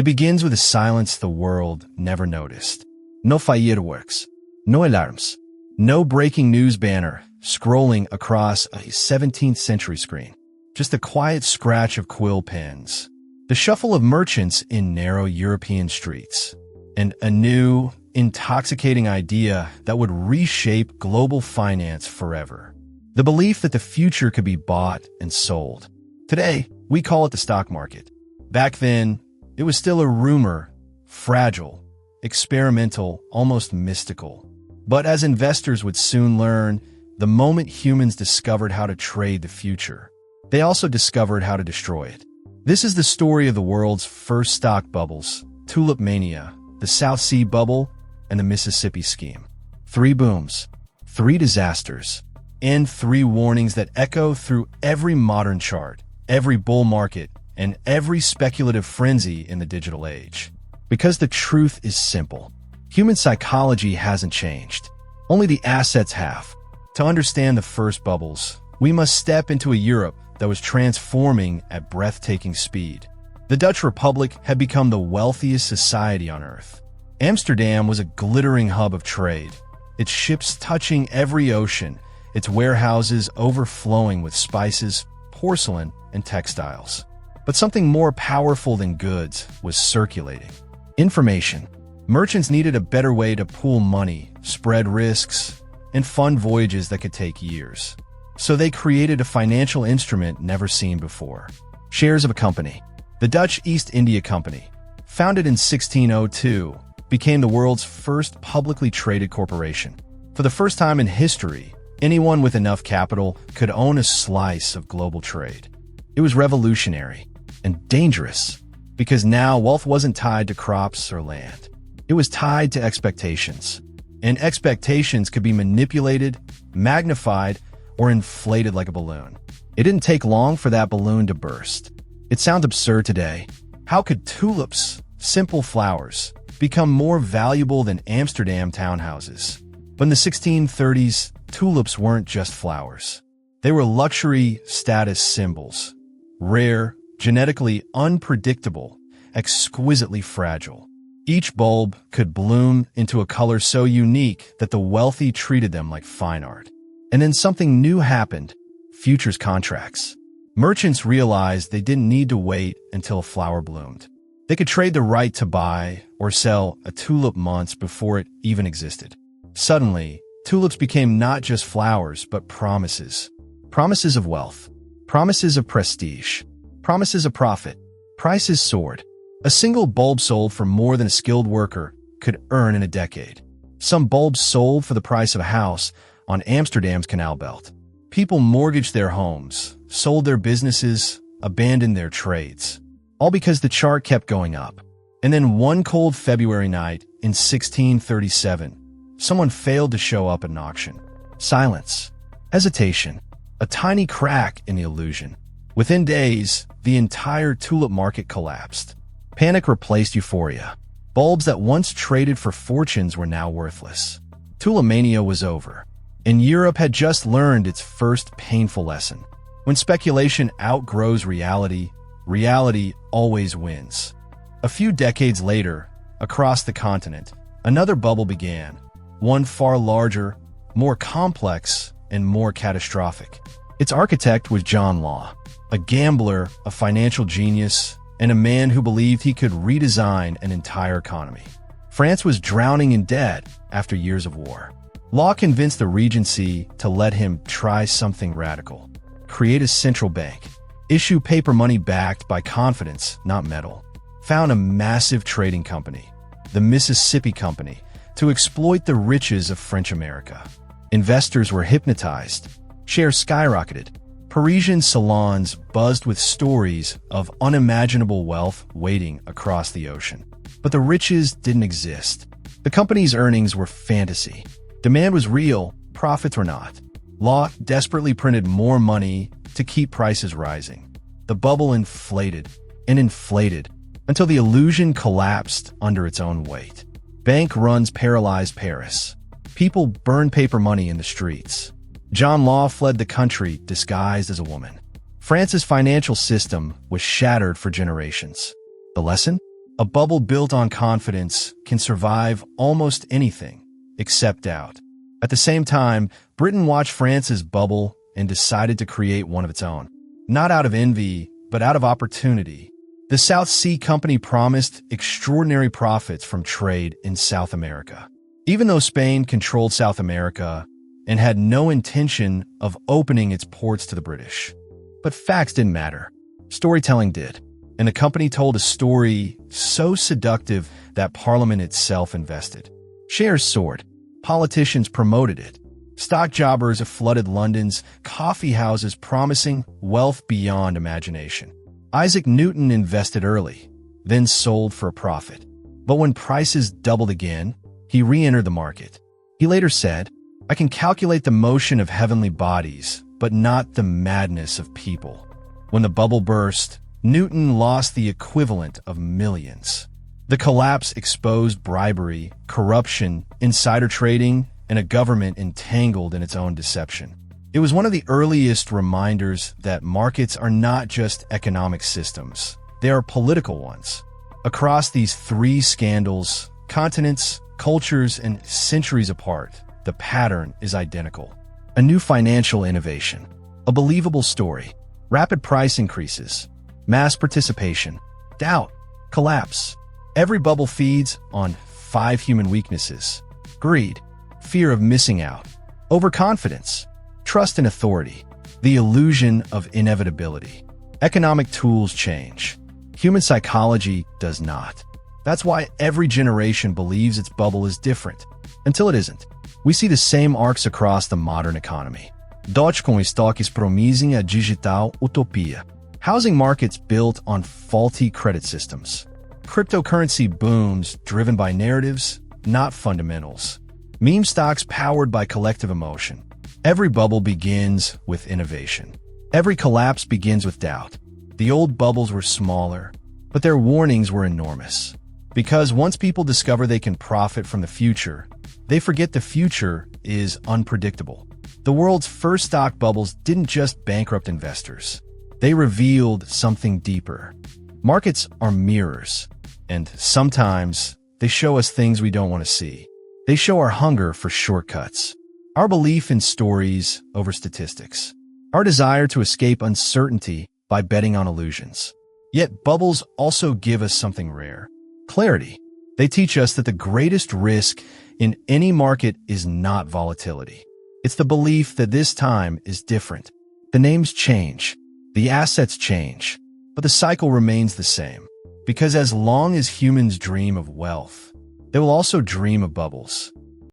It begins with a silence the world never noticed. No fireworks, no alarms, no breaking news banner scrolling across a 17th century screen. Just a quiet scratch of quill pens, the shuffle of merchants in narrow European streets, and a new, intoxicating idea that would reshape global finance forever. The belief that the future could be bought and sold. Today, we call it the stock market. Back then, it was still a rumor, fragile, experimental, almost mystical. But as investors would soon learn, the moment humans discovered how to trade the future, they also discovered how to destroy it. This is the story of the world's first stock bubbles, Tulip Mania, the South Sea Bubble, and the Mississippi Scheme. 3 booms, 3 disasters, and 3 warnings that echo through every modern chart, every bull market, and every speculative frenzy in the digital age. Because the truth is simple. Human psychology hasn't changed. Only the assets have. To understand the first bubbles, we must step into a Europe that was transforming at breathtaking speed. The Dutch Republic had become the wealthiest society on earth. Amsterdam was a glittering hub of trade, its ships touching every ocean, its warehouses overflowing with spices, porcelain, and textiles. But something more powerful than goods was circulating. Information. Merchants needed a better way to pool money, spread risks, and fund voyages that could take years. So they created a financial instrument never seen before. Shares of a company. The Dutch East India Company, founded in 1602, became the world's first publicly traded corporation. For the first time in history, anyone with enough capital could own a slice of global trade. It was revolutionary and dangerous because now wealth wasn't tied to crops or land. It was tied to expectations, and expectations could be manipulated, magnified, or inflated like a balloon. It didn't take long for that balloon to burst. It sounds absurd today. How could tulips, simple flowers, become more valuable than Amsterdam townhouses? But in the 1630s, tulips weren't just flowers. They were luxury status symbols. Rare, genetically unpredictable, exquisitely fragile. Each bulb could bloom into a color so unique that the wealthy treated them like fine art. And then something new happened: futures contracts. Merchants realized they didn't need to wait until a flower bloomed. They could trade the right to buy or sell a tulip months before it even existed. Suddenly, tulips became not just flowers, but promises. Promises of wealth. Promises of prestige. Promises of profit. Prices soared. A single bulb sold for more than a skilled worker could earn in a decade. Some bulbs sold for the price of a house on Amsterdam's canal belt. People mortgaged their homes, sold their businesses, abandoned their trades, all because the chart kept going up. And then one cold February night in 1637, someone failed to show up at an auction. Silence. Hesitation. A tiny crack in the illusion. Within days, the entire tulip market collapsed. Panic replaced euphoria. Bulbs that once traded for fortunes were now worthless. Tulip Mania was over, and Europe had just learned its first painful lesson. When speculation outgrows reality, reality always wins. A few decades later, across the continent, another bubble began, one far larger, more complex, and more catastrophic. Its architect was John Law, a gambler, a financial genius, and a man who believed he could redesign an entire economy. France was drowning in debt after years of war. Law convinced the Regency to let him try something radical. Create a central bank. Issue paper money backed by confidence, not metal. Found a massive trading company, the Mississippi Company, to exploit the riches of French America. Investors were hypnotized. Shares skyrocketed. Parisian salons buzzed with stories of unimaginable wealth waiting across the ocean. But the riches didn't exist. The company's earnings were fantasy. Demand was real, profits were not. Law desperately printed more money to keep prices rising. The bubble inflated and inflated until the illusion collapsed under its own weight. Bank runs paralyzed Paris. People burned paper money in the streets. John Law fled the country disguised as a woman. France's financial system was shattered for generations. The lesson? A bubble built on confidence can survive almost anything except doubt. At the same time, Britain watched France's bubble and decided to create one of its own. Not out of envy, but out of opportunity. The South Sea Company promised extraordinary profits from trade in South America. Even though Spain controlled South America and had no intention of opening its ports to the British. But facts didn't matter. Storytelling did. And the company told a story so seductive that Parliament itself invested. Shares soared. Politicians promoted it. Stock jobbers flooded London's coffee houses promising wealth beyond imagination. Isaac Newton invested early, then sold for a profit. But when prices doubled again, he re-entered the market. He later said, "I can calculate the motion of heavenly bodies, but not the madness of people." When the bubble burst, Newton lost the equivalent of millions. The collapse exposed bribery, corruption, insider trading, and a government entangled in its own deception. It was one of the earliest reminders that markets are not just economic systems, they are political ones. Across these three scandals, continents, cultures, and centuries apart, the pattern is identical. A new financial innovation, a believable story, rapid price increases, mass participation, doubt, collapse. Every bubble feeds on 5 human weaknesses: greed, fear of missing out, overconfidence, trust in authority, the illusion of inevitability. Economic tools change. Human psychology does not. That's why every generation believes its bubble is different, until it isn't. We see the same arcs across the modern economy. Dogecoin estoques promising a digital utopia. Housing markets built on faulty credit systems. Cryptocurrency booms driven by narratives, not fundamentals. Meme stocks powered by collective emotion. Every bubble begins with innovation. Every collapse begins with doubt. The old bubbles were smaller, but their warnings were enormous. Because once people discover they can profit from the future, they forget the future is unpredictable. The world's first stock bubbles didn't just bankrupt investors. They revealed something deeper. Markets are mirrors, and sometimes they show us things we don't want to see. They show our hunger for shortcuts, our belief in stories over statistics, our desire to escape uncertainty by betting on illusions. Yet bubbles also give us something rare: clarity. They teach us that the greatest risk in any market is not volatility. It's the belief that this time is different. The names change, the assets change, but the cycle remains the same. Because as long as humans dream of wealth, they will also dream of bubbles.